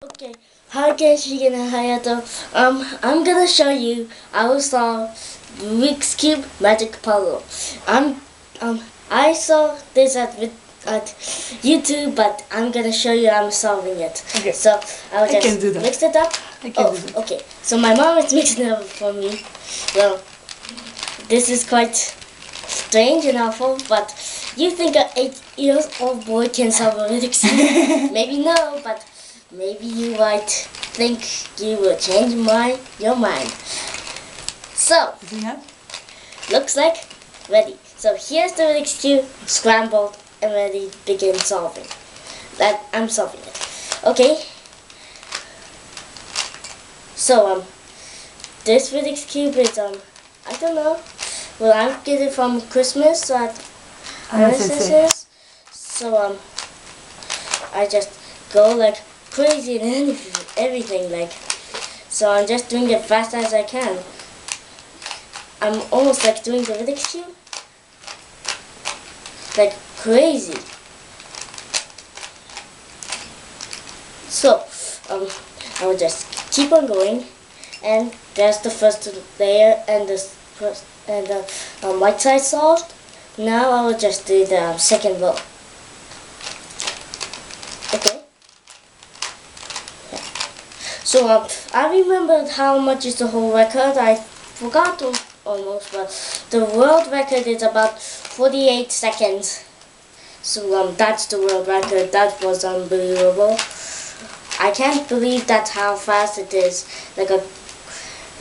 Okay, hi guys, Shigen and Hayato. I'm gonna show you I will solve Rubik's Cube magic puzzle. I saw this at YouTube, but I'm gonna show you I'm solving it. Okay. So I will I can just do that. mix it up. I can do that. Okay. So my mom is mixing it up for me. Well, this is quite strange and awful, but you think an 8-year-old boy can solve a Rubik's Cube? Maybe no, but maybe you might think you will change your mind. So, looks like ready. So here's the Rubik's Cube, scrambled and ready to begin solving. I'm solving it. Okay. So this Rubik's Cube is I don't know. Well, I get it from Christmas at So I just go like crazy and everything like. So I'm just doing it fast as I can. I'm almost like doing the Rubik's Cube like crazy. So I will just keep on going, and there's the first layer and the white side solved. Now I will just do the second row. Okay. Yeah. So I remembered how much is the whole record. I forgot almost, but the world record is about 48 seconds. So that's the world record. That was unbelievable. I can't believe that's how fast it is.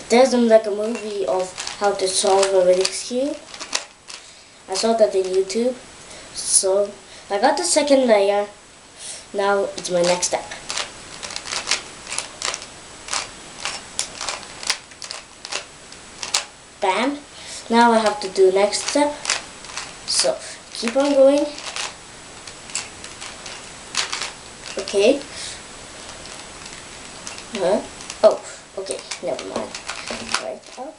There's like a movie of how to solve a Rubik's Cube. I saw that in YouTube. So I got the second layer. Now it's my next step. Bam. Now I have to do next step. So keep on going. Okay. Oh, okay, never mind. Right up.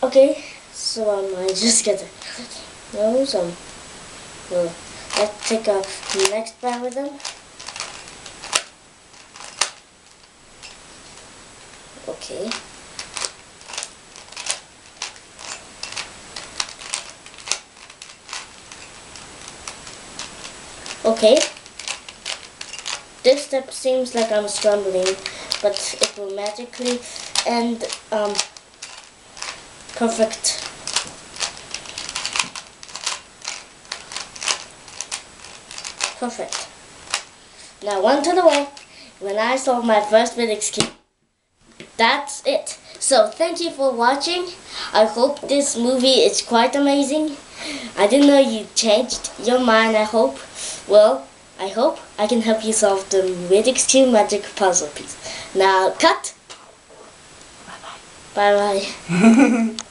Okay, so I just get those. Well, let's take a next bite with them. Okay. Okay. This step seems like I'm stumbling, but it will magically end perfect. Perfect. Now one to the way when I solve my first Rubik's Cube. That's it. So thank you for watching. I hope this movie is quite amazing. I didn't know you changed your mind, I hope. Well, I hope I can help you solve the Rubik's Cube magic puzzle piece. Now cut. Bye bye. Bye bye.